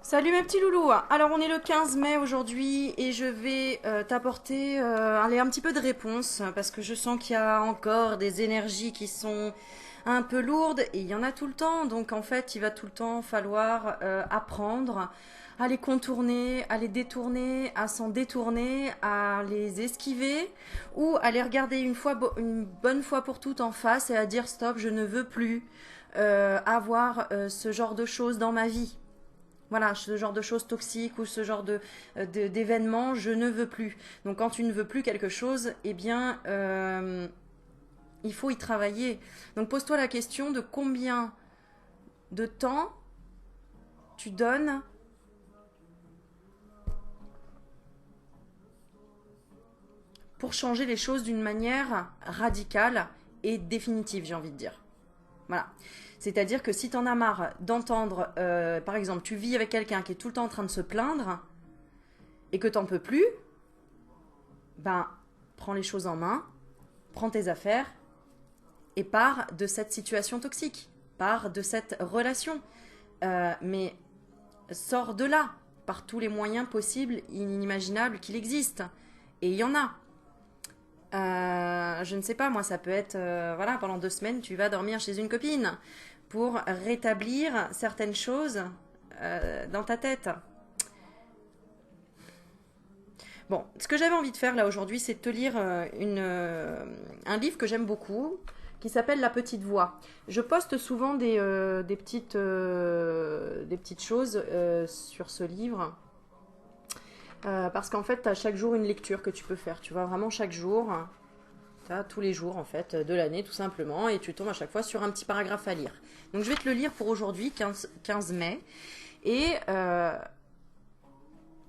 Salut mes petits loulous. Alors on est le 15 mai aujourd'hui et je vais t'apporter allez, un petit peu de réponse parce que je sens qu'il y a encore des énergies qui sont un peu lourdes et il y en a tout le temps. Donc en fait il va tout le temps falloir apprendre à les contourner, à les détourner, à s'en détourner, à les esquiver ou à les regarder une bonne fois pour toutes en face et à dire stop, je ne veux plus avoir ce genre de choses dans ma vie. Voilà, ce genre de choses toxiques ou ce genre d'événements, je ne veux plus. Donc quand tu ne veux plus quelque chose, eh bien, il faut y travailler. Donc pose-toi la question de combien de temps tu donnes pour changer les choses d'une manière radicale et définitive, j'ai envie de dire. Voilà. C'est-à-dire que si tu en as marre d'entendre, par exemple, tu vis avec quelqu'un qui est tout le temps en train de se plaindre et que t'en peux plus, ben, prends les choses en main, prends tes affaires et pars de cette situation toxique, pars de cette relation. Mais sors de là par tous les moyens possibles, inimaginables qu'il existe. Et il y en a. Je ne sais pas, moi, ça peut être, voilà, pendant 2 semaines, tu vas dormir chez une copine pour rétablir certaines choses dans ta tête. Bon, ce que j'avais envie de faire là aujourd'hui, c'est de te lire un livre que j'aime beaucoup, qui s'appelle La Petite Voix. Je poste souvent des petites choses sur ce livre. Parce qu'en fait, tu as chaque jour une lecture que tu peux faire. Tu vois, vraiment chaque jour, tu as tous les jours en fait de l'année tout simplement, et tu tombes à chaque fois sur un petit paragraphe à lire. Donc je vais te le lire pour aujourd'hui, 15 mai. Et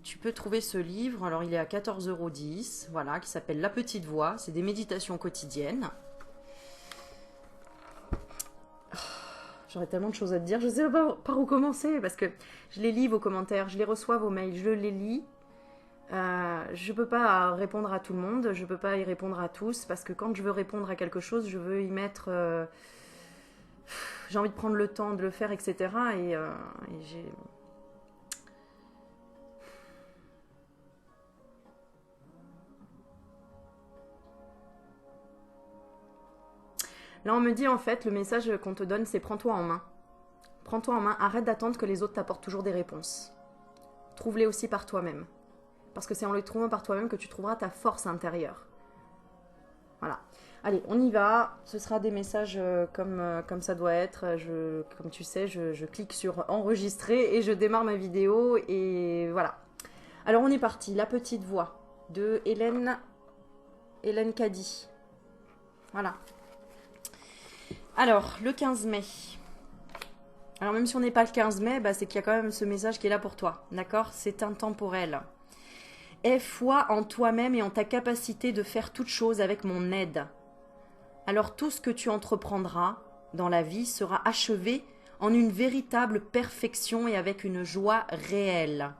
tu peux trouver ce livre, alors il est à 14,10 €, voilà, qui s'appelle La Petite Voix. C'est des méditations quotidiennes. J'aurais tellement de choses à te dire, je ne sais pas par où commencer, parce que je les lis vos commentaires, je les reçois vos mails, je les lis. Je peux pas répondre à tout le monde, je peux pas y répondre à tous, parce que quand je veux répondre à quelque chose, je veux y mettre... j'ai envie de prendre le temps de le faire, etc. Et j'ai... Là, on me dit en fait, le message qu'on te donne, c'est prends-toi en main. Prends-toi en main, arrête d'attendre que les autres t'apportent toujours des réponses. Trouve-les aussi par toi-même. Parce que c'est en les trouvant par toi-même que tu trouveras ta force intérieure. Voilà. Allez, on y va. Ce sera des messages comme ça doit être. Comme tu sais, je clique sur enregistrer et je démarre ma vidéo. Et voilà. Alors, on est parti. La petite voix de Hélène Caddy. Voilà. Alors, le 15 mai. Alors, même si on n'est pas le 15 mai, bah, c'est qu'il y a quand même ce message qui est là pour toi. D'accord? C'est intemporel. Aie foi en toi-même et en ta capacité de faire toute chose avec mon aide. Alors tout ce que tu entreprendras dans la vie sera achevé en une véritable perfection et avec une joie réelle.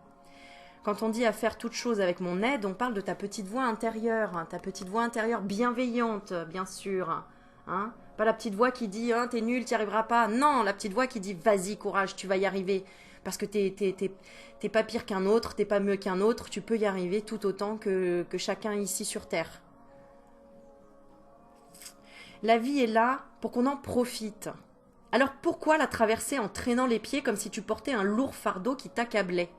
Quand on dit à faire toute chose avec mon aide, on parle de ta petite voix intérieure, hein, ta petite voix intérieure bienveillante, bien sûr. Hein, pas la petite voix qui dit hein, t'es nul, t'y arriveras pas. Non, la petite voix qui dit vas-y, courage, tu vas y arriver. Parce que t'es pas pire qu'un autre, t'es pas mieux qu'un autre, tu peux y arriver tout autant que chacun ici sur Terre. La vie est là pour qu'on en profite. Alors pourquoi la traverser en traînant les pieds comme si tu portais un lourd fardeau qui t'accablait?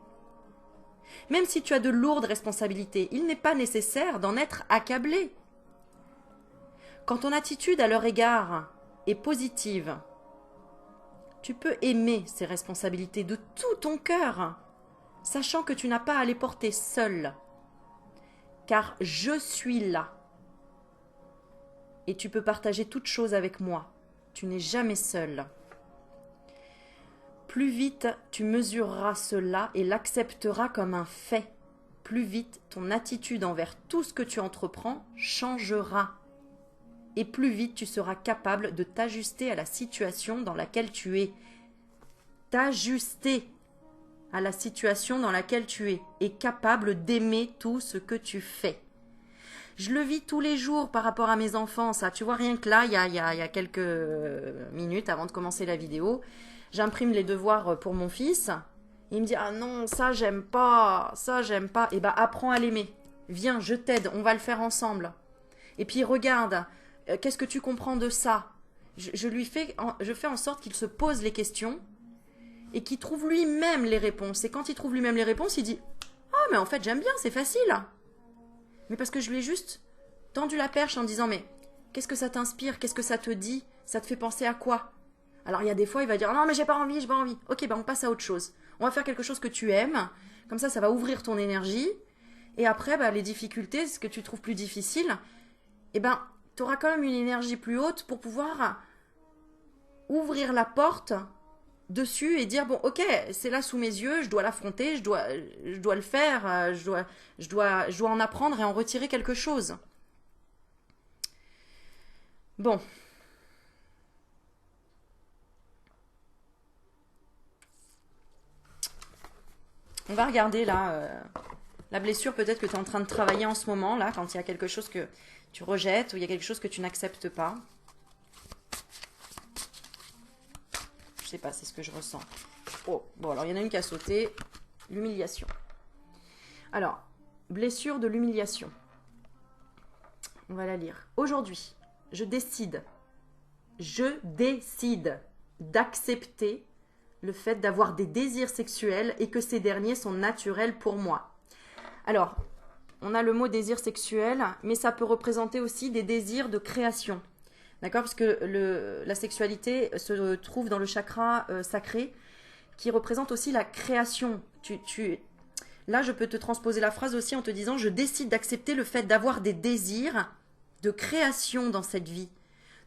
Même si tu as de lourdes responsabilités, il n'est pas nécessaire d'en être accablé. Quand ton attitude à leur égard est positive, tu peux aimer ces responsabilités de tout ton cœur, sachant que tu n'as pas à les porter seul. Car je suis là. Et tu peux partager toute chose avec moi. Tu n'es jamais seul. Plus vite tu mesureras cela et l'accepteras comme un fait, plus vite ton attitude envers tout ce que tu entreprends changera. Et plus vite tu seras capable de t'ajuster à la situation dans laquelle tu es. T'ajuster à la situation dans laquelle tu es et capable d'aimer tout ce que tu fais. Je le vis tous les jours par rapport à mes enfants, ça. Tu vois, rien que là, il y a quelques minutes avant de commencer la vidéo, j'imprime les devoirs pour mon fils Il me dit, ah non, ça j'aime pas, ça j'aime pas. Eh ben, apprends à l'aimer. Viens, je t'aide, on va le faire ensemble. Et puis regarde, qu'est-ce que tu comprends de ça? Je fais en sorte qu'il se pose les questions et qu'il trouve lui-même les réponses. Et quand il trouve lui-même les réponses, il dit, ah mais en fait j'aime bien, c'est facile. Mais parce que je lui ai juste tendu la perche en disant, mais qu'est-ce que ça t'inspire? Qu'est-ce que ça te dit? Ça te fait penser à quoi? Alors il y a des fois, il va dire, non mais j'ai pas envie, j'ai pas envie. Ok, ben on passe à autre chose. On va faire quelque chose que tu aimes. Comme ça va ouvrir ton énergie. Et après, bah, les difficultés, ce que tu trouves plus difficile, eh ben, tu auras quand même une énergie plus haute pour pouvoir ouvrir la porte dessus et dire, bon, ok, c'est là sous mes yeux, je dois l'affronter, je dois le faire, je dois en apprendre et en retirer quelque chose. Bon. On va regarder là la blessure peut-être que tu es en train de travailler en ce moment, là, quand il y a quelque chose que tu rejettes ou il y a quelque chose que tu n'acceptes pas. Je sais pas, c'est ce que je ressens. Oh, bon, alors il y en a une qui a sauté. L'humiliation. Alors, blessure de l'humiliation. On va la lire. Aujourd'hui, je décide d'accepter le fait d'avoir des désirs sexuels et que ces derniers sont naturels pour moi. Alors, on a le mot désir sexuel, mais ça peut représenter aussi des désirs de création. D'accord? Parce que la sexualité se trouve dans le chakra sacré, qui représente aussi la création. Là, je peux te transposer la phrase aussi en te disant, je décide d'accepter le fait d'avoir des désirs de création dans cette vie.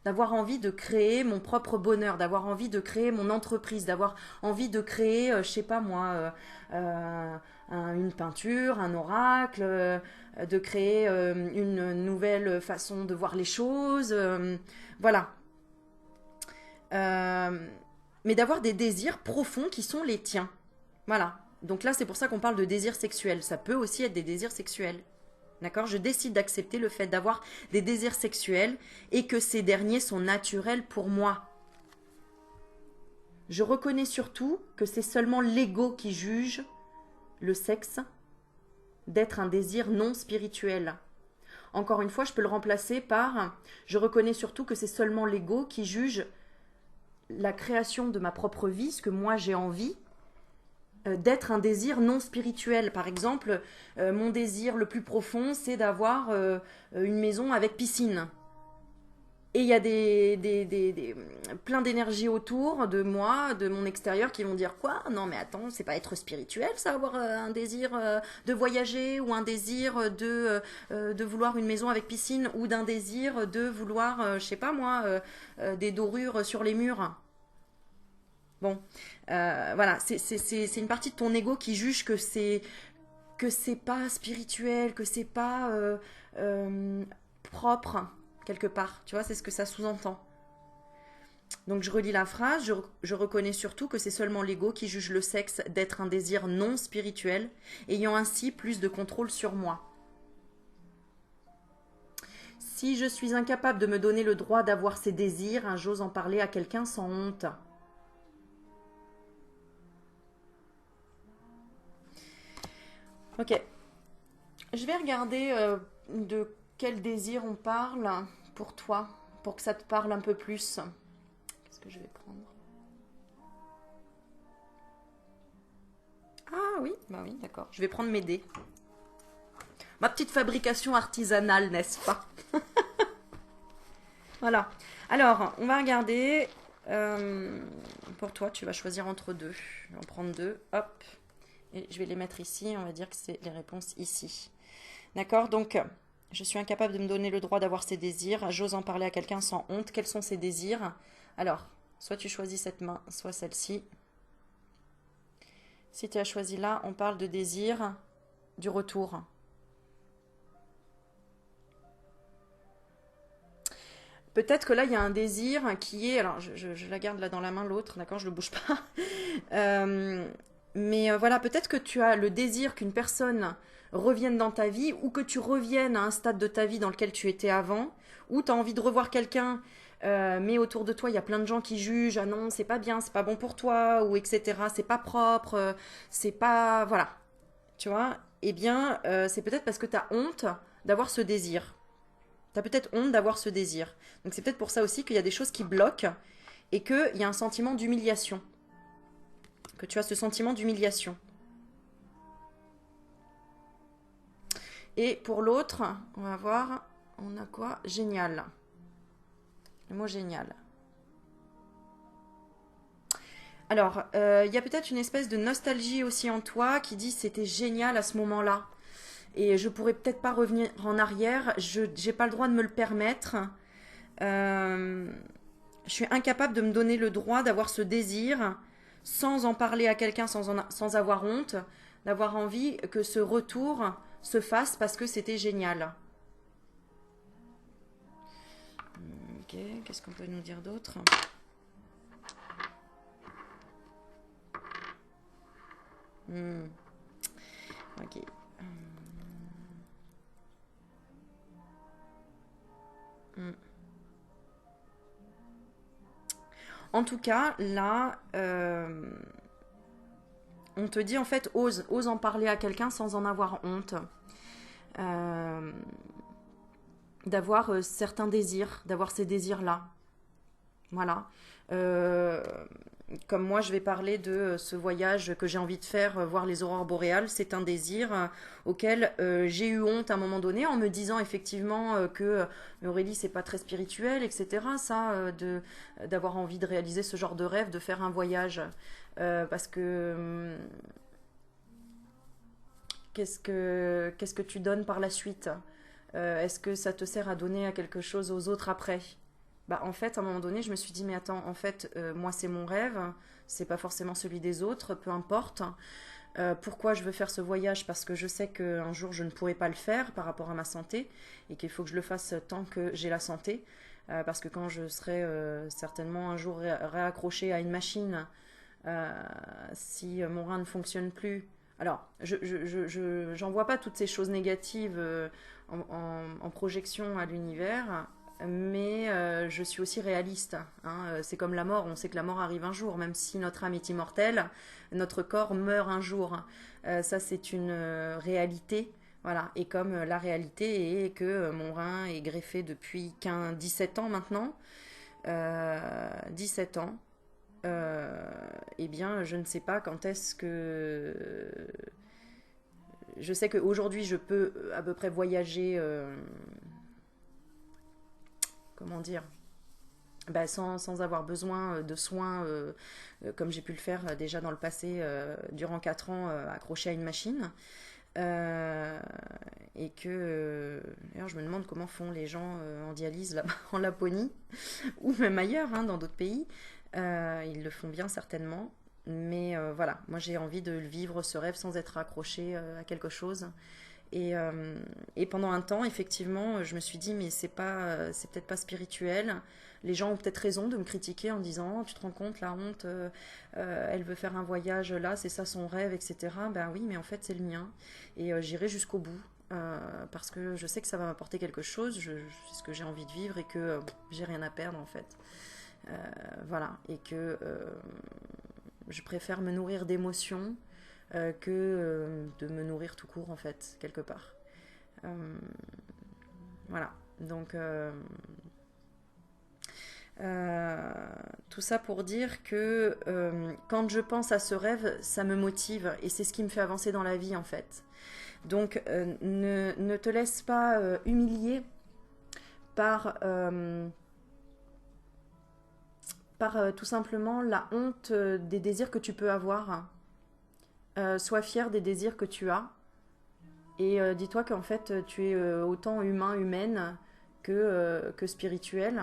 D'avoir envie de créer mon propre bonheur, d'avoir envie de créer mon entreprise, d'avoir envie de créer, je sais pas moi, une peinture, un oracle, de créer une nouvelle façon de voir les choses, voilà. Mais d'avoir des désirs profonds qui sont les tiens. Voilà. Donc là, c'est pour ça qu'on parle de désirs sexuels. Ça peut aussi être des désirs sexuels. D'accord? Je décide d'accepter le fait d'avoir des désirs sexuels et que ces derniers sont naturels pour moi. Je reconnais surtout que c'est seulement l'ego qui juge le sexe d'être un désir non spirituel. Encore une fois, je peux le remplacer par je reconnais surtout que c'est seulement l'ego qui juge la création de ma propre vie, ce que moi j'ai envie, d'être un désir non spirituel. Par exemple, mon désir le plus profond, c'est d'avoir une maison avec piscine. Et il y a plein d'énergie autour de moi, de mon extérieur, qui vont dire quoi? Non mais attends, c'est pas être spirituel ça, avoir un désir de voyager, ou un désir de vouloir une maison avec piscine, ou d'un désir de vouloir, je sais pas moi, des dorures sur les murs. Bon, voilà, c'est une partie de ton ego qui juge que c'est pas spirituel, que c'est pas propre quelque part. Tu vois, c'est ce que ça sous-entend. Donc je relis la phrase. Je reconnais surtout que c'est seulement l'ego qui juge le sexe d'être un désir non spirituel, ayant ainsi plus de contrôle sur moi. Si je suis incapable de me donner le droit d'avoir ces désirs, j'ose en parler à quelqu'un sans honte. Ok, je vais regarder de quel désir on parle pour toi, pour que ça te parle un peu plus. Qu'est-ce que je vais prendre? Ah oui, bah oui, d'accord. Je vais prendre mes dés. Ma petite fabrication artisanale, n'est-ce pas? Voilà. Alors, on va regarder. Pour toi, tu vas choisir entre deux. Je vais en prendre deux. Hop. Et je vais les mettre ici, on va dire que c'est les réponses ici. D'accord? Donc, je suis incapable de me donner le droit d'avoir ces désirs. J'ose en parler à quelqu'un sans honte. Quels sont ces désirs? Alors, soit tu choisis cette main, soit celle-ci. Si tu as choisi là, on parle de désir du retour. Peut-être que là, il y a un désir qui est... Alors, je la garde là dans la main, l'autre, d'accord? Je ne le bouge pas. Mais voilà, peut-être que tu as le désir qu'une personne revienne dans ta vie, ou que tu reviennes à un stade de ta vie dans lequel tu étais avant, ou tu as envie de revoir quelqu'un mais autour de toi, il y a plein de gens qui jugent, ah non, c'est pas bien, c'est pas bon pour toi, ou etc., c'est pas propre, c'est pas... Voilà, tu vois, eh bien, c'est peut-être parce que tu as honte d'avoir ce désir. Tu as peut-être honte d'avoir ce désir. Donc c'est peut-être pour ça aussi qu'il y a des choses qui bloquent et qu'il y a un sentiment d'humiliation. Que tu as ce sentiment d'humiliation. Et pour l'autre, on va voir, on a quoi? Génial. Le mot génial. Alors, il y a peut-être une espèce de nostalgie aussi en toi qui dit c'était génial à ce moment-là. Et je pourrais peut-être pas revenir en arrière, je n'ai pas le droit de me le permettre. Euh, je suis incapable de me donner le droit d'avoir ce désir sans en parler à quelqu'un, sans avoir honte, d'avoir envie que ce retour se fasse parce que c'était génial. Ok, qu'est-ce qu'on peut nous dire d'autre? Ok. En tout cas, là, on te dit en fait, ose en parler à quelqu'un sans en avoir honte. Euh, d'avoir certains désirs, d'avoir ces désirs-là. Voilà. Euh, Comme moi, je vais parler de ce voyage que j'ai envie de faire, voir les aurores boréales. C'est un désir auquel j'ai eu honte à un moment donné en me disant effectivement que Aurélie, c'est pas très spirituel, etc. Ça, d'avoir envie de réaliser ce genre de rêve, de faire un voyage. Parce que qu'est-ce que tu donnes par la suite? Est-ce que ça te sert à donner à quelque chose aux autres après? Bah en fait, à un moment donné, je me suis dit mais attends, en fait, moi c'est mon rêve, c'est pas forcément celui des autres, peu importe. Pourquoi je veux faire ce voyage? Parce que je sais qu'un jour je ne pourrai pas le faire par rapport à ma santé et qu'il faut que je le fasse tant que j'ai la santé. Parce que quand je serai certainement un jour réaccrochée à une machine, euh, si mon rein ne fonctionne plus. Alors, j'en vois pas toutes ces choses négatives en projection à l'univers, mais je suis aussi réaliste. Hein. C'est comme la mort, on sait que la mort arrive un jour, même si notre âme est immortelle, notre corps meurt un jour. Ça, c'est une réalité. Voilà. Et comme la réalité est que mon rein est greffé depuis 17 ans maintenant, 17 ans, eh bien, je ne sais pas quand est-ce que... Je sais qu'aujourd'hui, je peux à peu près voyager, comment dire, bah, sans avoir besoin de soins, comme j'ai pu le faire déjà dans le passé, durant 4 ans, accroché à une machine. Euh, et que, d'ailleurs, je me demande comment font les gens en dialyse là-bas en Laponie, ou même ailleurs, hein, dans d'autres pays. Ils le font bien certainement. Mais voilà, moi j'ai envie de vivre ce rêve sans être accroché à quelque chose. Et, euh, et pendant un temps, effectivement, je me suis dit, mais c'est peut-être pas spirituel. Les gens ont peut-être raison de me critiquer en disant, oh, tu te rends compte, la honte, elle veut faire un voyage là, c'est ça son rêve, etc. Ben oui, mais en fait, c'est le mien. Et j'irai jusqu'au bout. Parce que je sais que ça va m'apporter quelque chose, c'est ce que j'ai envie de vivre et que j'ai rien à perdre en fait. Voilà, et que je préfère me nourrir d'émotions que de me nourrir tout court en fait, quelque part. Euh, voilà, donc tout ça pour dire que quand je pense à ce rêve, ça me motive et c'est ce qui me fait avancer dans la vie en fait. Donc ne te laisse pas humilier par, tout simplement la honte des désirs que tu peux avoir. Sois fier des désirs que tu as. Et dis-toi qu'en fait, tu es autant humain, humaine que spirituel.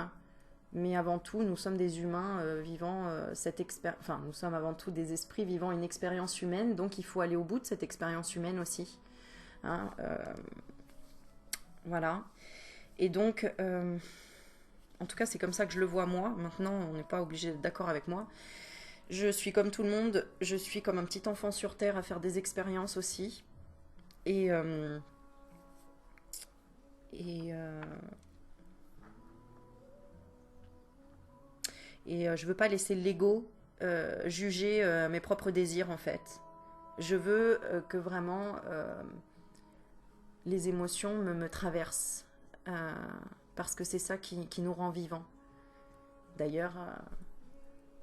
Mais avant tout, nous sommes des humains vivant cette expérience. Enfin, nous sommes avant tout des esprits vivant une expérience humaine. Donc, il faut aller au bout de cette expérience humaine aussi. Hein, voilà. Et donc, en tout cas, c'est comme ça que je le vois moi. Maintenant, on n'est pas obligé d'être d'accord avec moi. Je suis comme tout le monde. Je suis comme un petit enfant sur Terre à faire des expériences aussi. Et, euh, et Et je veux pas laisser l'ego juger mes propres désirs en fait. Je veux que vraiment les émotions me traversent. Parce que c'est ça qui nous rend vivants. D'ailleurs,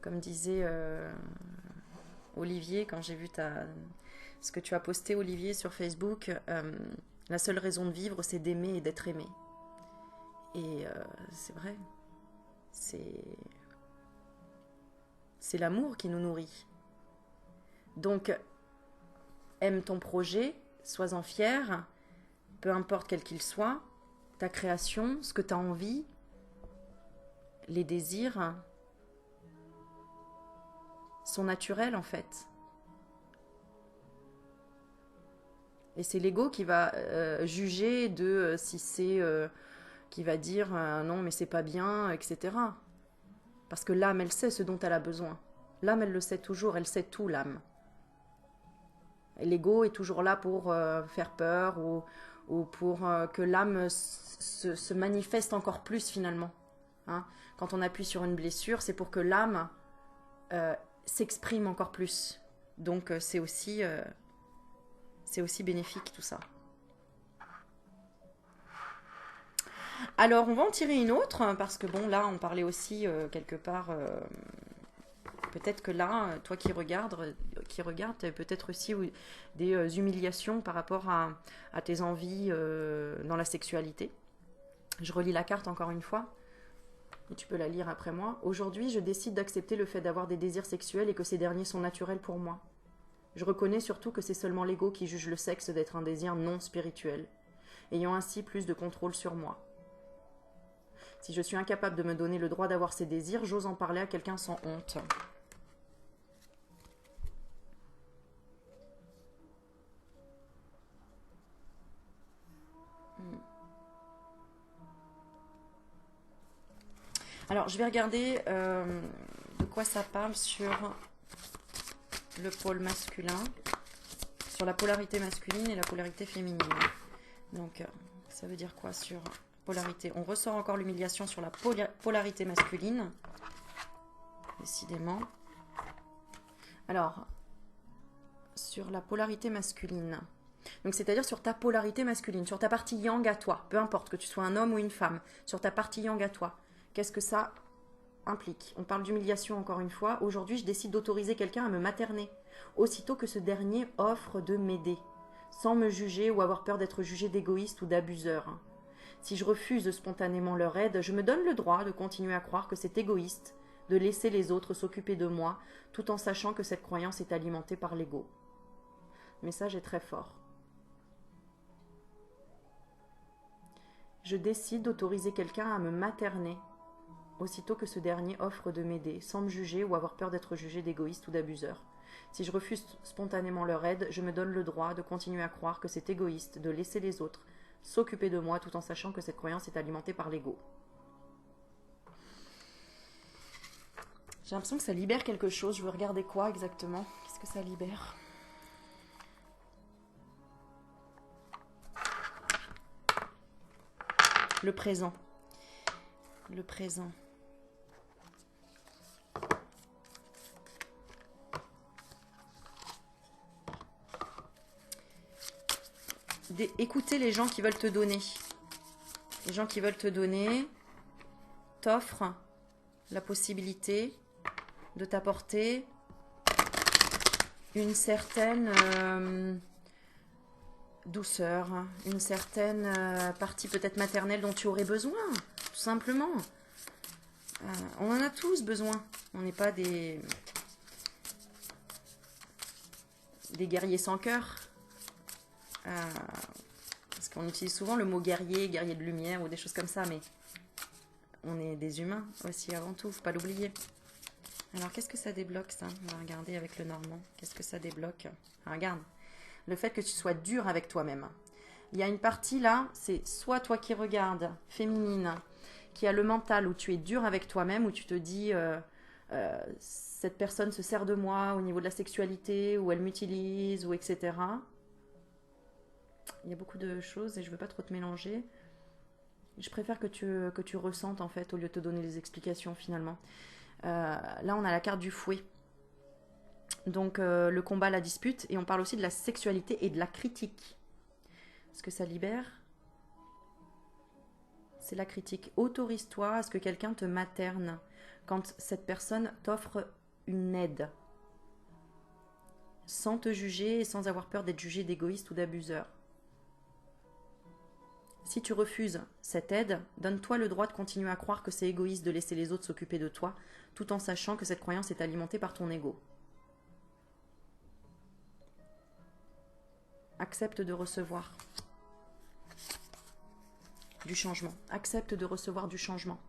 comme disait Olivier, quand j'ai vu ce que tu as posté, Olivier, sur Facebook, la seule raison de vivre, c'est d'aimer et d'être aimé. Et c'est vrai. C'est l'amour qui nous nourrit. Donc, aime ton projet, sois-en fier, peu importe quel qu'il soit, ta création, ce que tu as envie, les désirs sont naturels en fait. Et c'est l'ego qui va juger de si c'est... qui va dire non mais c'est pas bien, etc. Parce que l'âme, elle sait ce dont elle a besoin. L'âme, elle le sait toujours, elle sait tout, l'âme. L'ego est toujours là pour faire peur ou pour que l'âme se manifeste encore plus finalement. Hein. Quand on appuie sur une blessure, c'est pour que l'âme s'exprime encore plus. Donc c'est aussi bénéfique tout ça. Alors on va en tirer une autre, parce que bon là on parlait aussi quelque part... peut-être que là, toi qui regardes, peut-être aussi des humiliations par rapport à tes envies dans la sexualité. Je relis la carte encore une fois, et tu peux la lire après moi. Aujourd'hui, je décide d'accepter le fait d'avoir des désirs sexuels et que ces derniers sont naturels pour moi. Je reconnais surtout que c'est seulement l'ego qui juge le sexe d'être un désir non spirituel, ayant ainsi plus de contrôle sur moi. Si je suis incapable de me donner le droit d'avoir ces désirs, j'ose en parler à quelqu'un sans honte. Alors, je vais regarder de quoi ça parle sur le pôle masculin, sur la polarité masculine et la polarité féminine. Donc, ça veut dire quoi sur polarité? On ressort encore l'humiliation sur la polarité masculine, décidément. Alors, sur la polarité masculine, donc c'est-à-dire sur ta polarité masculine, sur ta partie yang à toi, peu importe que tu sois un homme ou une femme, sur ta partie yang à toi. Qu'est-ce que ça implique? On parle d'humiliation encore une fois. Aujourd'hui, je décide d'autoriser quelqu'un à me materner, aussitôt que ce dernier offre de m'aider, sans me juger ou avoir peur d'être jugé d'égoïste ou d'abuseur. Si je refuse spontanément leur aide, je me donne le droit de continuer à croire que c'est égoïste, de laisser les autres s'occuper de moi, tout en sachant que cette croyance est alimentée par l'ego. Le message est très fort. Je décide d'autoriser quelqu'un à me materner, aussitôt que ce dernier offre de m'aider, sans me juger ou avoir peur d'être jugé d'égoïste ou d'abuseur. Si je refuse spontanément leur aide, je me donne le droit de continuer à croire que c'est égoïste, de laisser les autres s'occuper de moi, tout en sachant que cette croyance est alimentée par l'ego. J'ai l'impression que ça libère quelque chose. Je veux regarder quoi exactement? Qu'est-ce que ça libère? Le présent. Le présent. Écouter les gens qui veulent te donner. Les gens qui veulent te donner t'offrent la possibilité de t'apporter une certaine douceur, une certaine partie peut-être maternelle dont tu aurais besoin, tout simplement. On en a tous besoin. On n'est pas des guerriers sans cœur. Parce qu'on utilise souvent le mot guerrier, guerrier de lumière ou des choses comme ça, mais on est des humains aussi avant tout, faut pas l'oublier. Alors qu'est-ce que ça débloque ça? On va regarder avec le normand. Qu'est-ce que ça débloque? Regarde, le fait que tu sois dur avec toi-même. Il y a une partie là, c'est soit toi qui regardes, féminine, qui a le mental où tu es dur avec toi-même, où tu te dis cette personne se sert de moi au niveau de la sexualité, ou elle m'utilise, ou etc. Il y a beaucoup de choses et je veux pas trop te mélanger. Je préfère que tu ressentes en fait au lieu de te donner des explications finalement. Là, on a la carte du fouet. Donc, le combat, la dispute. Et on parle aussi de la sexualité et de la critique. Est-ce que ça libère? C'est la critique. Autorise-toi à ce que quelqu'un te materne quand cette personne t'offre une aide. Sans te juger et sans avoir peur d'être jugé d'égoïste ou d'abuseur. Si tu refuses cette aide, donne-toi le droit de continuer à croire que c'est égoïste de laisser les autres s'occuper de toi, tout en sachant que cette croyance est alimentée par ton ego. Accepte de recevoir du changement. Accepte de recevoir du changement.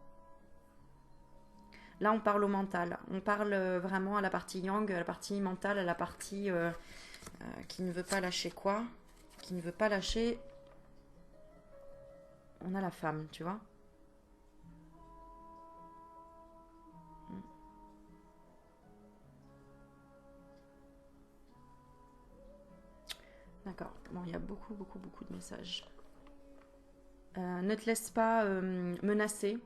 Là, on parle au mental. On parle vraiment à la partie yang, à la partie mentale, à la partie qui ne veut pas lâcher quoi? Qui ne veut pas lâcher... On a la femme, tu vois. D'accord. Bon, il y a beaucoup de messages. Ne te laisse pas menacer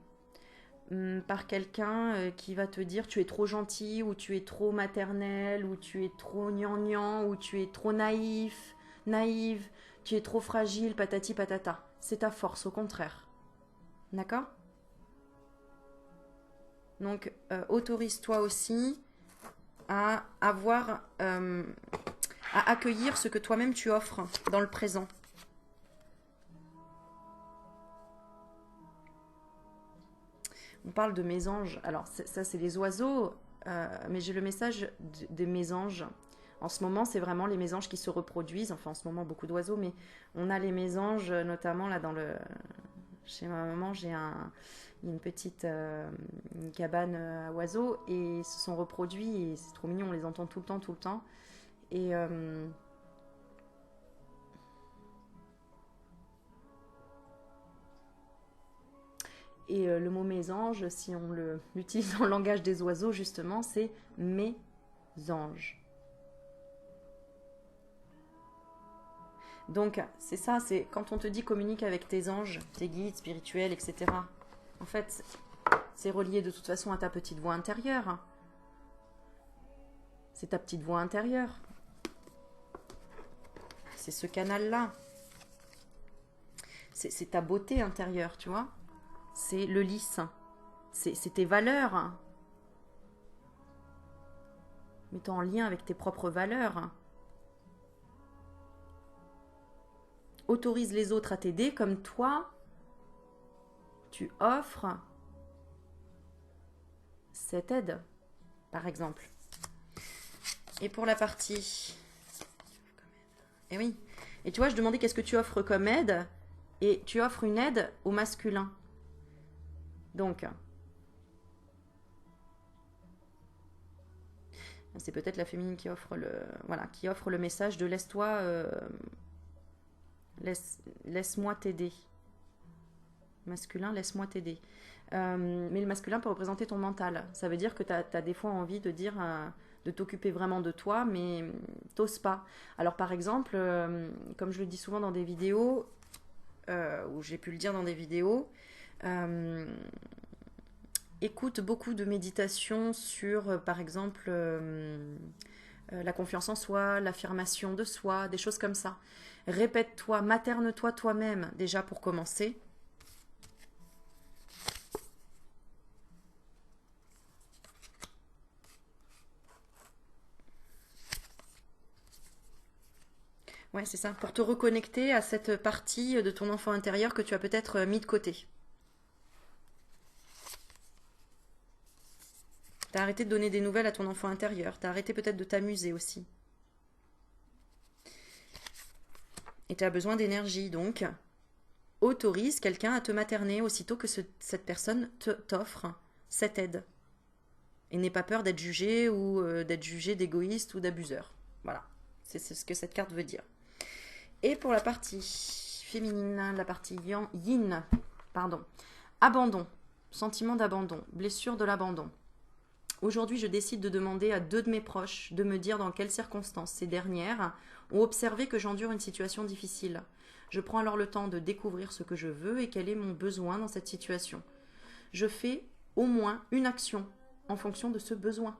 par quelqu'un qui va te dire tu es trop gentil, ou tu es trop maternel, ou tu es trop gnangnan, ou tu es trop naïve, tu es trop fragile, patati patata. C'est ta force, au contraire. D'accord? Donc, autorise-toi aussi à avoir, à accueillir ce que toi-même tu offres dans le présent. On parle de mésanges. Alors, ça, c'est les oiseaux, mais j'ai le message des mésanges. En ce moment, c'est vraiment les mésanges qui se reproduisent. Enfin, en ce moment, beaucoup d'oiseaux, mais on a les mésanges, notamment là dans le... Chez ma maman, j'ai une petite une cabane à oiseaux, et ils se sont reproduits, et c'est trop mignon, on les entend tout le temps. Et... le mot mésange, si on l'utilise dans le langage des oiseaux, justement, c'est mésange. Donc, c'est ça, c'est quand on te dit communique avec tes anges, tes guides spirituels, etc. En fait, c'est relié de toute façon à ta petite voix intérieure. C'est ta petite voix intérieure. C'est ce canal-là. C'est ta beauté intérieure, tu vois. C'est le lys. C'est tes valeurs. Mets-toi en lien avec tes propres valeurs. Autorise les autres à t'aider comme toi, tu offres cette aide, par exemple. Et pour la partie... Eh oui. Et tu vois, je demandais qu'est-ce que tu offres comme aide, et tu offres une aide au masculin. Donc, c'est peut-être la féminine qui offre qui offre le message de laisse-toi... Laisse-moi t'aider. Masculin, laisse-moi t'aider. Mais le masculin peut représenter ton mental. Ça veut dire que tu as des fois envie de dire, de t'occuper vraiment de toi, mais t'oses pas. Alors par exemple, comme je le dis souvent dans des vidéos, ou j'ai pu le dire dans des vidéos, écoute beaucoup de méditations sur, par exemple, la confiance en soi, l'affirmation de soi, des choses comme ça. Répète-toi, materne-toi toi-même, déjà pour commencer. Ouais, c'est ça, pour te reconnecter à cette partie de ton enfant intérieur que tu as peut-être mis de côté. T'as arrêté de donner des nouvelles à ton enfant intérieur, t'as arrêté peut-être de t'amuser aussi. Et tu as besoin d'énergie, donc autorise quelqu'un à te materner aussitôt que cette personne t'offre cette aide. Et n'aie pas peur d'être jugé ou d'être jugé d'égoïste ou d'abuseur. Voilà, c'est ce que cette carte veut dire. Et pour la partie féminine, la partie yin, pardon, abandon, sentiment d'abandon, blessure de l'abandon. Aujourd'hui, je décide de demander à 2 de mes proches de me dire dans quelles circonstances ces dernières ont observé que j'endure une situation difficile. Je prends alors le temps de découvrir ce que je veux et quel est mon besoin dans cette situation. Je fais au moins une action en fonction de ce besoin.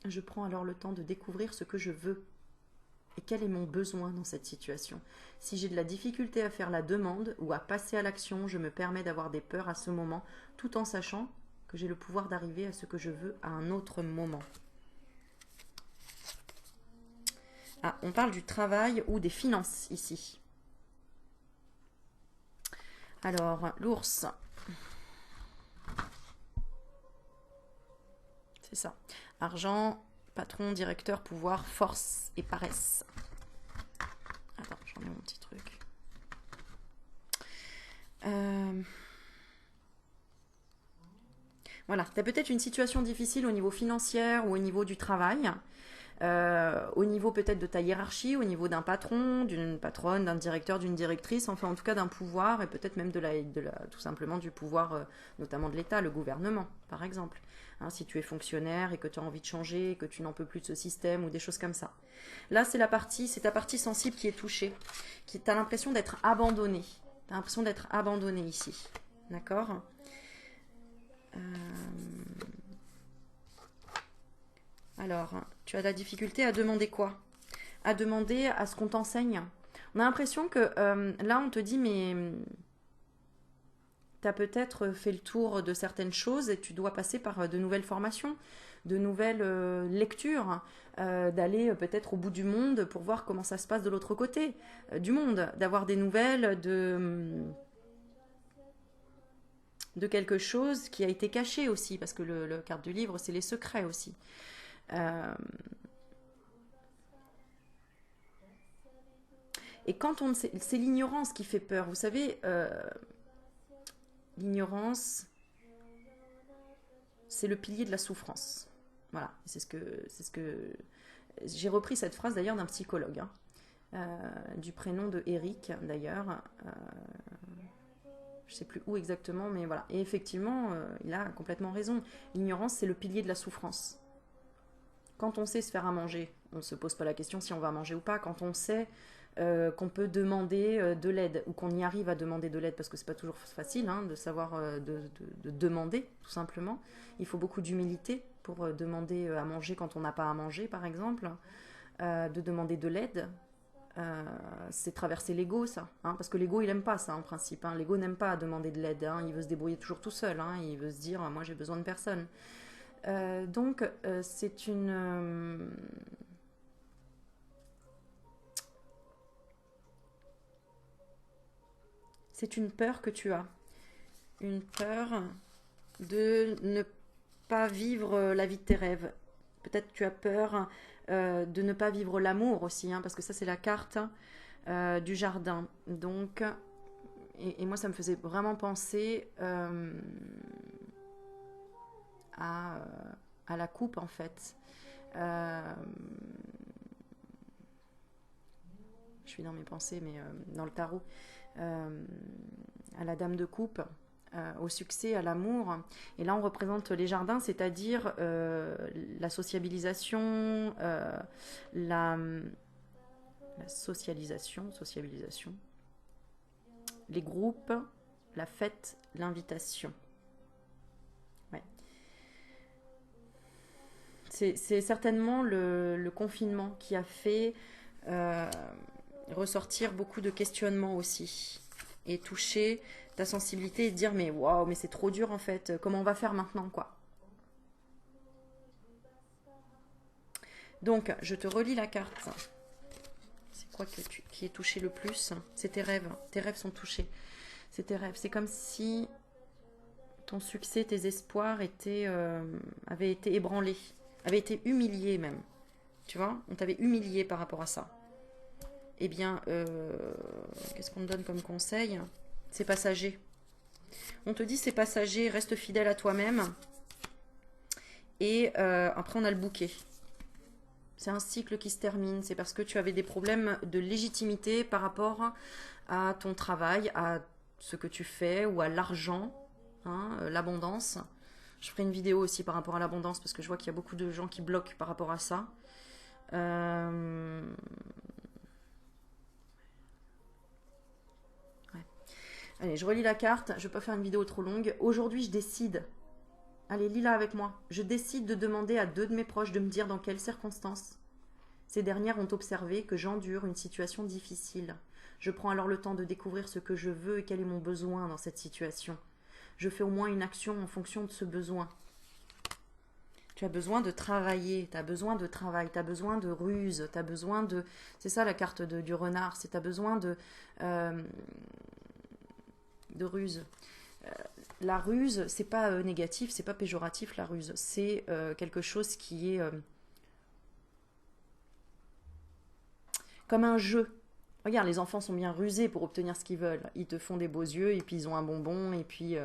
Je prends alors le temps de découvrir ce que je veux et quel est mon besoin dans cette situation. Si j'ai de la difficulté à faire la demande ou à passer à l'action, je me permets d'avoir des peurs à ce moment, tout en sachant que j'ai le pouvoir d'arriver à ce que je veux à un autre moment. Ah, on parle du travail ou des finances ici. Alors, l'ours. C'est ça. Argent, patron, directeur, pouvoir, force et paresse. Attends, j'en ai mon petit truc. Voilà, tu as peut-être une situation difficile au niveau financier ou au niveau du travail. Au niveau peut-être de ta hiérarchie, au niveau d'un patron, d'une patronne, d'un directeur, d'une directrice, enfin en tout cas d'un pouvoir et peut-être même tout simplement du pouvoir, notamment de l'État, le gouvernement par exemple. Hein, si tu es fonctionnaire et que tu as envie de changer, que tu n'en peux plus de ce système ou des choses comme ça. Là c'est ta partie sensible qui est touchée, tu as l'impression d'être abandonné. Tu as l'impression d'être abandonné ici. D'accord ? Alors, tu as de la difficulté à demander quoi? À demander à ce qu'on t'enseigne. On a l'impression que là, on te dit, mais tu as peut-être fait le tour de certaines choses et tu dois passer par de nouvelles formations, de nouvelles lectures, d'aller peut-être au bout du monde pour voir comment ça se passe de l'autre côté du monde, d'avoir des nouvelles de quelque chose qui a été caché aussi, parce que le carte du livre, c'est les secrets aussi. Et quand on sait, c'est l'ignorance qui fait peur. Vous savez, l'ignorance, c'est le pilier de la souffrance. Voilà, c'est ce que j'ai repris cette phrase d'ailleurs d'un psychologue, du prénom de Eric d'ailleurs. Je ne sais plus où exactement, mais voilà. Et effectivement, il a complètement raison. L'ignorance, c'est le pilier de la souffrance. Quand on sait se faire à manger, on ne se pose pas la question si on va manger ou pas. Quand on sait qu'on peut demander de l'aide ou qu'on y arrive à demander de l'aide, parce que c'est pas toujours facile de savoir de demander, tout simplement. Il faut beaucoup d'humilité pour demander à manger quand on n'a pas à manger, par exemple. De demander de l'aide, c'est traverser l'ego, ça. Parce que l'ego, il n'aime pas ça, en principe. L'ego n'aime pas demander de l'aide. Il veut se débrouiller toujours tout seul. Il veut se dire, moi, j'ai besoin de personne. Donc, c'est une... c'est une peur que tu as. Une peur de ne pas vivre la vie de tes rêves. Peut-être tu as peur de ne pas vivre l'amour aussi, parce que ça, c'est la carte du jardin. Donc, et moi, ça me faisait vraiment penser à la coupe, en fait. Je suis dans mes pensées, mais dans le tarot. À la dame de coupe, au succès, à l'amour. Et là, on représente les jardins, c'est-à-dire la sociabilisation, la socialisation, les groupes, la fête, l'invitation. Ouais. C'est certainement le confinement qui a fait ressortir beaucoup de questionnements aussi et toucher ta sensibilité et te dire mais waouh, mais c'est trop dur en fait, comment on va faire maintenant quoi. Donc je te relis la carte. C'est quoi qui est touché le plus? C'est tes rêves. Tes rêves sont touchés. C'est tes rêves. C'est comme si ton succès, tes espoirs avaient été ébranlés, avaient été humiliés même. Tu vois, on t'avait humilié par rapport à ça. Eh bien, qu'est-ce qu'on te donne comme conseil? C'est passager. On te dit c'est passager, reste fidèle à toi-même. Et après, on a le bouquet. C'est un cycle qui se termine. C'est parce que tu avais des problèmes de légitimité par rapport à ton travail, à ce que tu fais ou à l'argent, l'abondance. Je ferai une vidéo aussi par rapport à l'abondance parce que je vois qu'il y a beaucoup de gens qui bloquent par rapport à ça. Ouais. Allez, je relis la carte. Je ne vais pas faire une vidéo trop longue. Aujourd'hui, je décide. Allez, lis-la avec moi. Je décide de demander à 2 de mes proches de me dire dans quelles circonstances ces dernières ont observé que j'endure une situation difficile. Je prends alors le temps de découvrir ce que je veux et quel est mon besoin dans cette situation. Je fais au moins une action en fonction de ce besoin. Tu as besoin de travailler, tu as besoin de travail, tu as besoin de ruse, tu as besoin de... C'est ça la carte du renard, c'est tu as besoin de ruse. La ruse, c'est pas négatif, c'est pas péjoratif la ruse, c'est quelque chose qui est comme un jeu. Regarde, les enfants sont bien rusés pour obtenir ce qu'ils veulent. Ils te font des beaux yeux et puis ils ont un bonbon et puis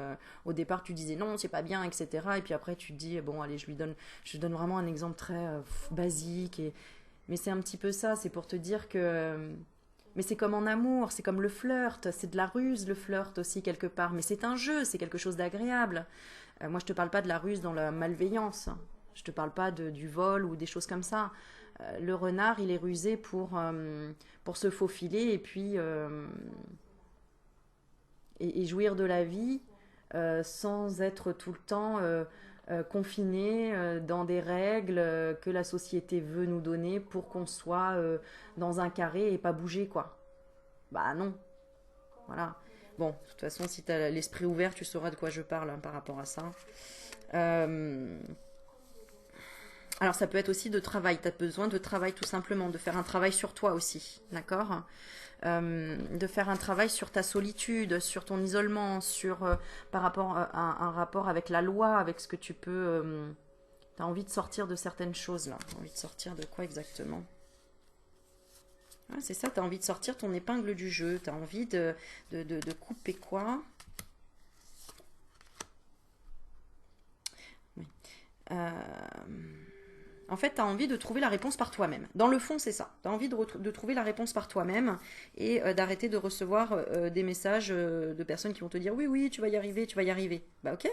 au départ tu disais non, c'est pas bien, etc. Et puis après tu te dis bon allez, je donne vraiment un exemple très basique. Mais c'est un petit peu ça, c'est pour te dire que... Mais c'est comme en amour, c'est comme le flirt, c'est de la ruse le flirt aussi quelque part. Mais c'est un jeu, c'est quelque chose d'agréable. Moi je te parle pas de la ruse dans la malveillance. Je te parle pas du vol ou des choses comme ça. Le renard, il est rusé pour se faufiler et puis et jouir de la vie sans être tout le temps confiné dans des règles que la société veut nous donner pour qu'on soit dans un carré et pas bouger, quoi. Bah non, voilà. Bon, de toute façon, si tu as l'esprit ouvert, tu sauras de quoi je parle hein, par rapport à ça. Alors ça peut être aussi de travail, tu as besoin de travail tout simplement, de faire un travail sur toi aussi, d'accord de faire un travail sur ta solitude, sur ton isolement, sur par rapport à un rapport avec la loi, avec ce que tu peux... tu as envie de sortir de certaines choses là, tu as envie de sortir de quoi exactement c'est ça, tu as envie de sortir ton épingle du jeu, tu as envie de couper quoi oui. En fait, tu as envie de trouver la réponse par toi-même. Dans le fond, c'est ça. Tu as envie de trouver la réponse par toi-même et d'arrêter de recevoir des messages de personnes qui vont te dire « Oui, oui, tu vas y arriver, tu vas y arriver. » Bah ok.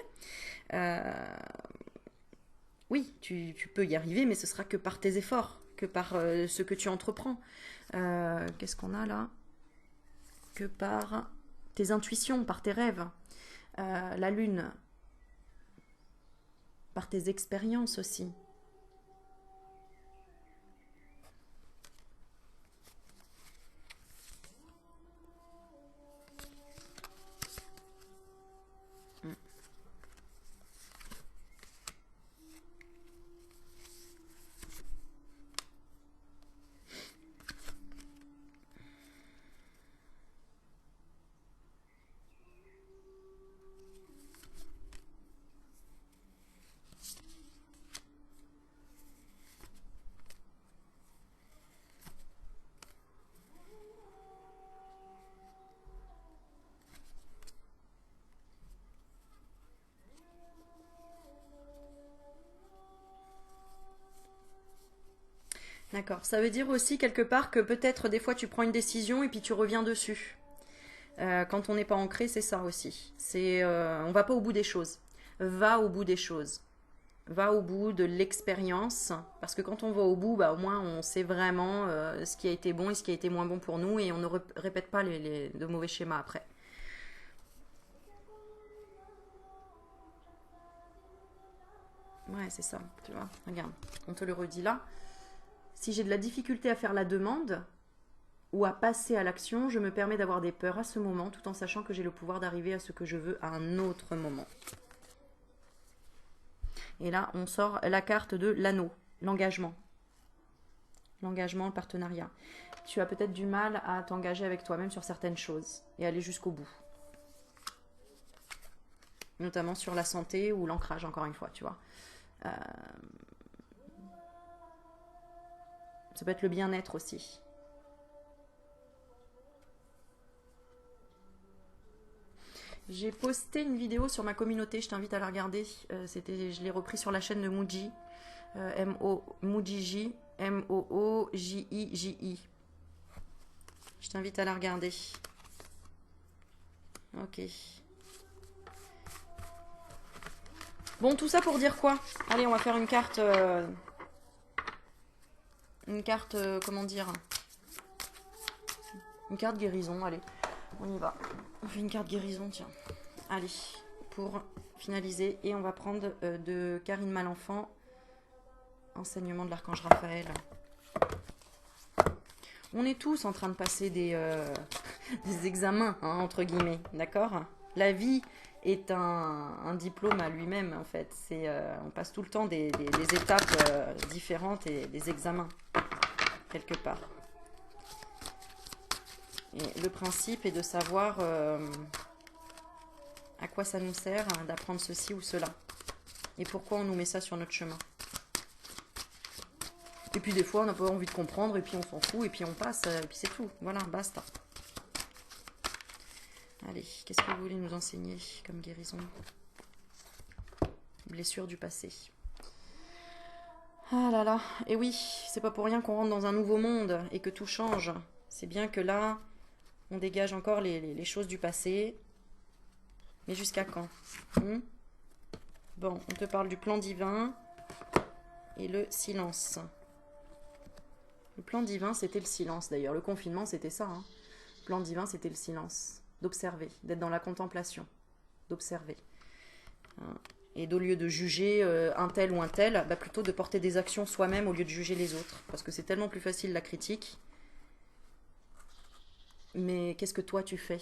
Oui, tu peux y arriver, mais ce sera que par tes efforts, que par ce que tu entreprends. Qu'est-ce qu'on a là? Que par tes intuitions, par tes rêves. La lune, par tes expériences aussi. D'accord. Ça veut dire aussi quelque part que peut-être des fois tu prends une décision et puis tu reviens dessus. Quand on n'est pas ancré, c'est ça aussi. On va pas au bout des choses. Va au bout des choses. Va au bout de l'expérience. Parce que quand on va au bout, bah, au moins on sait vraiment ce qui a été bon et ce qui a été moins bon pour nous et on ne répète pas de mauvais schémas après. Ouais, c'est ça, tu vois. Regarde, on te le redit là. Si j'ai de la difficulté à faire la demande ou à passer à l'action, je me permets d'avoir des peurs à ce moment, tout en sachant que j'ai le pouvoir d'arriver à ce que je veux à un autre moment. Et là, on sort la carte de l'anneau, l'engagement. L'engagement, le partenariat. Tu as peut-être du mal à t'engager avec toi-même sur certaines choses et aller jusqu'au bout. Notamment sur la santé ou l'ancrage, encore une fois, tu vois. Ça peut être le bien-être aussi. J'ai posté une vidéo sur ma communauté, je t'invite à la regarder. Je l'ai repris sur la chaîne de Mooji. Moojiji. Moojiji. Je t'invite à la regarder. Ok. Bon, tout ça pour dire quoi? Allez, on va faire une carte... comment dire? Une carte guérison, allez. On y va. On fait une carte guérison, tiens. Allez, pour finaliser. Et on va prendre de Karine Malenfant, enseignement de l'archange Raphaël. On est tous en train de passer des examens, hein, entre guillemets, d'accord? La vie est un diplôme à lui-même, en fait. On passe tout le temps des étapes différentes et des examens, quelque part. Et le principe est de savoir à quoi ça nous sert hein, d'apprendre ceci ou cela. Et pourquoi on nous met ça sur notre chemin. Et puis des fois, on n'a pas envie de comprendre, et puis on s'en fout, et puis on passe, et puis c'est tout. Voilà, basta. Allez, qu'est-ce que vous voulez nous enseigner comme guérison? Blessure du passé. Ah là là, et oui, c'est pas pour rien qu'on rentre dans un nouveau monde, et que tout change. C'est bien que là, on dégage encore les choses du passé. Mais jusqu'à quand? Bon, on te parle du plan divin et le silence. Le plan divin, c'était le silence d'ailleurs. Le confinement, c'était ça. Hein. Le plan divin, c'était le silence. D'observer, d'être dans la contemplation. D'observer. Hein. Et d'au lieu de juger un tel ou un tel, bah plutôt de porter des actions soi-même au lieu de juger les autres. Parce que c'est tellement plus facile la critique. Mais qu'est-ce que toi tu fais?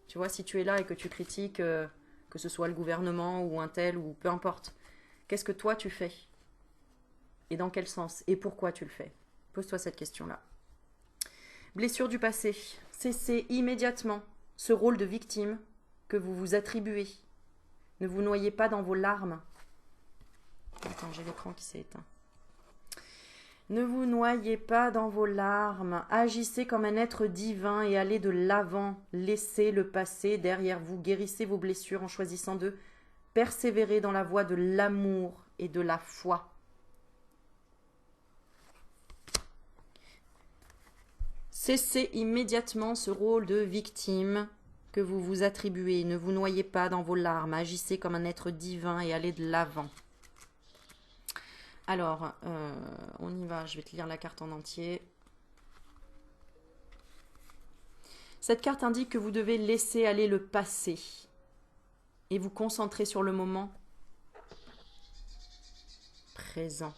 Tu vois, si tu es là et que tu critiques, que ce soit le gouvernement ou un tel ou peu importe, qu'est-ce que toi tu fais? Et dans quel sens? Et pourquoi tu le fais? Pose-toi cette question-là. Blessure du passé. Cessez immédiatement ce rôle de victime que vous vous attribuez. Ne vous noyez pas dans vos larmes. Attends, j'ai l'écran qui s'est éteint. Ne vous noyez pas dans vos larmes. Agissez comme un être divin et allez de l'avant. Laissez le passé derrière vous. Guérissez vos blessures en choisissant de persévérer dans la voie de l'amour et de la foi. Cessez immédiatement ce rôle de victime que vous vous attribuez. Ne vous noyez pas dans vos larmes. Agissez comme un être divin et allez de l'avant. Alors, on y va. Je vais te lire la carte en entier. Cette carte indique que vous devez laisser aller le passé et vous concentrer sur le moment présent.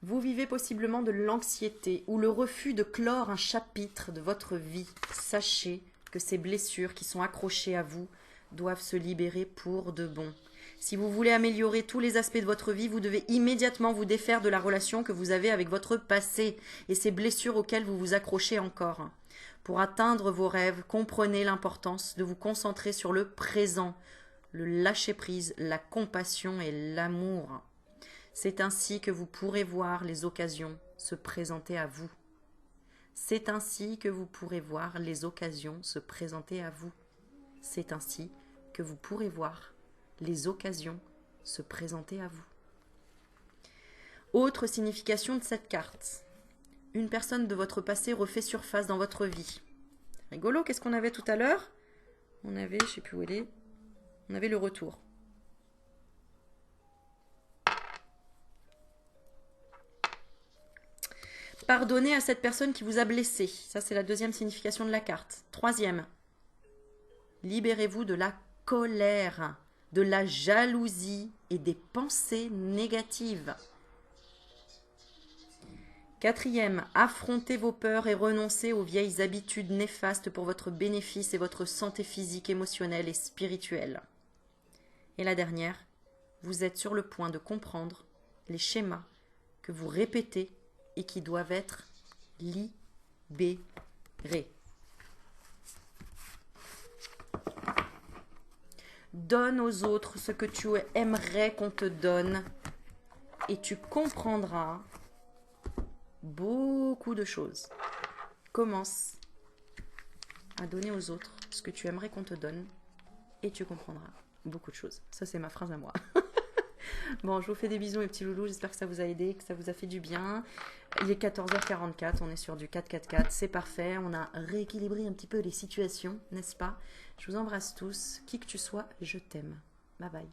Vous vivez possiblement de l'anxiété ou le refus de clore un chapitre de votre vie. Sachez que ces blessures qui sont accrochées à vous doivent se libérer pour de bon. Si vous voulez améliorer tous les aspects de votre vie, vous devez immédiatement vous défaire de la relation que vous avez avec votre passé et ces blessures auxquelles vous vous accrochez encore. Pour atteindre vos rêves, comprenez l'importance de vous concentrer sur le présent, le lâcher-prise, la compassion et l'amour. C'est ainsi que vous pourrez voir les occasions se présenter à vous. C'est ainsi que vous pourrez voir les occasions se présenter à vous. C'est ainsi que vous pourrez voir les occasions se présenter à vous. Autre signification de cette carte. Une personne de votre passé refait surface dans votre vie. Rigolo, qu'est-ce qu'on avait tout à l'heure? On avait, je ne sais plus où elle est, on avait le retour. Pardonnez à cette personne qui vous a blessé. Ça, c'est la deuxième signification de la carte. Troisième, libérez-vous de la colère, de la jalousie et des pensées négatives. Quatrième, affrontez vos peurs et renoncez aux vieilles habitudes néfastes pour votre bénéfice et votre santé physique, émotionnelle et spirituelle. Et la dernière, vous êtes sur le point de comprendre les schémas que vous répétez et qui doivent être libérés. Donne aux autres ce que tu aimerais qu'on te donne et tu comprendras beaucoup de choses. Commence à donner aux autres ce que tu aimerais qu'on te donne et tu comprendras beaucoup de choses. Ça, c'est ma phrase à moi. Bon, je vous fais des bisous mes petits loulous, j'espère que ça vous a aidé, que ça vous a fait du bien. Il est 14h44, on est sur du 4-4-4, c'est parfait, on a rééquilibré un petit peu les situations, n'est-ce pas? Je vous embrasse tous, qui que tu sois, je t'aime. Bye bye.